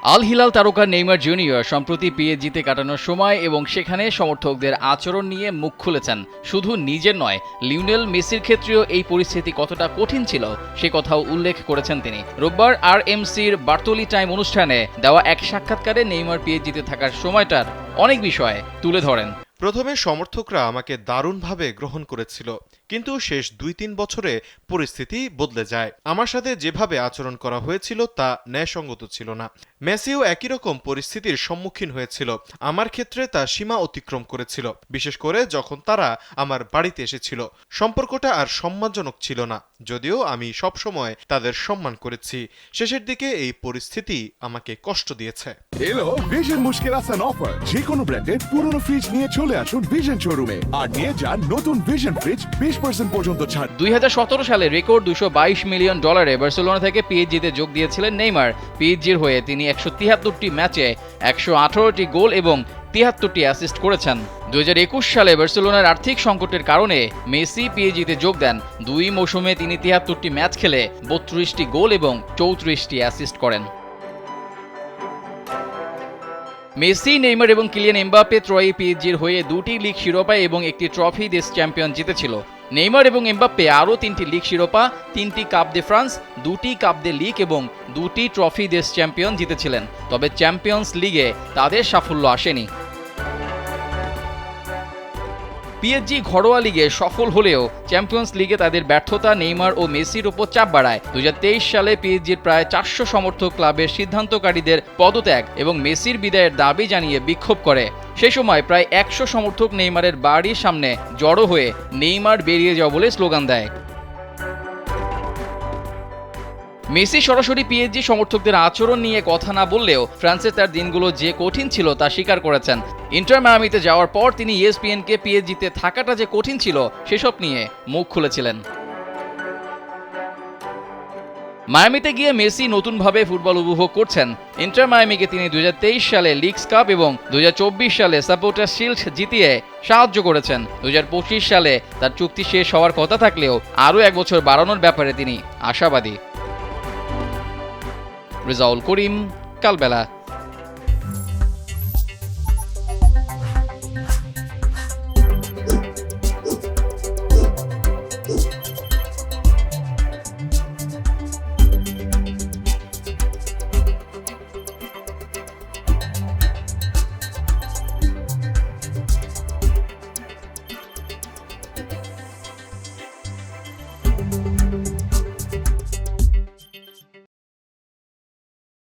Al Hilal তারকা Neymar junior সম্প্রতি পিএসজিতে কাটানোর সময় এবং সেখানে সমর্থকদের আচরণ নিয়ে মুখ খুলেছেন। শুধু নিজের নয়, লিওনেল মেসির ক্ষেত্রেও এই পরিস্থিতি কতটা কঠিন ছিল সে কথাও উল্লেখ করেছেন তিনি। রোববার আরএমসির বার্তোলি টাইম অনুষ্ঠানে দেওয়া এক সাক্ষাৎকারে নেইমার পিএসজিতে থাকার সময়টার অনেক বিষয় তুলে ধরেন। প্রথমে সমর্থকরা আমাকে দারুণভাবে গ্রহণ করেছিল, কিন্তু শেষ 2-3 বছরে পরিস্থিতি বদলে যায়। আমার সাথে যেভাবে আচরণ করা হয়েছিল তা ন্যায়সঙ্গত ছিল না। মেসিও একই রকম পরিস্থিতির সম্মুখীন হয়েছিল। আমার ক্ষেত্রে তা সীমা অতিক্রম করেছিল, বিশেষ করে যখন তারা আমার বাড়িতে এসেছিল। সম্পর্কটা আর সম্মানজনক ছিল না, যদিও আমি সবসময় তাদের সম্মান করেছি। শেষের দিকে এই পরিস্থিতি আমাকে কষ্ট দিয়েছে। এলো ভিশন মুশকিল আসান অফার। যে কোনো ব্র্যান্ডের পুরনো ফ্রিজ নিয়ে চলে আসুন ভিশন শোরুমে আর নিয়ে যান নতুন ভিশন ফ্রিজ 20% পর্যন্ত ছাড়। 2017 সালে রেকর্ড $222 মিলিয়ন বার্সেলোনা থেকে পিএসজিতে যোগ দিয়েছিলেন নেইমার। পিএসজির হয়ে তিনি 173টি ম্যাচে 118টি গোল এবং 73টি অ্যাসিস্ট করেছেন। 2021 সালে বার্সেলোনার আর্থিক সংকটের কারণে মেসি পিএসজিতে যোগ দেন। 2 মৌসুমে তিনি 73টি ম্যাচ খেলে 32টি গোল এবং 34টি অ্যাসিস্ট করেন। মেসি, নেইমার এবং কিলিয়ান এমবাপ্পে ত্রয়ী পিএসজির হয়ে 2টি লিগ শিরোপা এবং একটি ট্রফি দেশ চ্যাম্পিয়ন জিতেছিল। নেইমার এবং এমবাপ্পে আরও 3টি লিগ শিরোপা, 3টি কাপ দে ফ্রান্স, 2টি কাপ দে লিগ এবং 2টি ট্রফি দেশ চ্যাম্পিয়ন জিতেছিলেন। তবে চ্যাম্পিয়ন্স লিগে তাদের সাফল্য আসেনি। পিএসজি ঘরোয়া লিগে সফল হলেও চ্যাম্পিয়ন্স লিগে তাদের ব্যর্থতা নেইমার ও মেসির উপর চাপ বাড়ায়। 2023 সালে পিএসজির প্রায় 400 সমর্থক ক্লাবের সিদ্ধান্তকারীদের পদত্যাগ এবং মেসির বিদায়ের দাবি জানিয়ে বিক্ষোভ করে। সেই সময় প্রায় 100 সমর্থক নেইমারের বাড়ির সামনে জড়ো হয়ে নেইমার বেরিয়ে যাও বলে স্লোগান দেয়। মেসি সরাসরি পিএসজি সমর্থকদের আচরণ নিয়ে কথা না বললেও ফ্রান্সে তার দিনগুলো যে কঠিন ছিল তা স্বীকার করেছেন। ইন্টার মায়ামিতে যাওয়ার পর তিনি ইএসপিএনকে পিএসজিতে থাকাটা যে কঠিন ছিল সেসব নিয়ে মুখ খুলেছিলেন। মায়ামিতে গিয়ে মেসি নতুনভাবে ফুটবল উপভোগ করছেন। ইন্টার মায়ামিকে তিনি 2023 সালে লিগস কাপ এবং 2024 সালে সাপোর্টার শিল্ড জিতিয়ে সাহায্য করেছেন। 2025 সালে তার চুক্তি শেষ হওয়ার কথা থাকলেও আরও 1 বছর বাড়ানোর ব্যাপারে তিনি আশাবাদী। রেজাউল করিম, কালবেলা।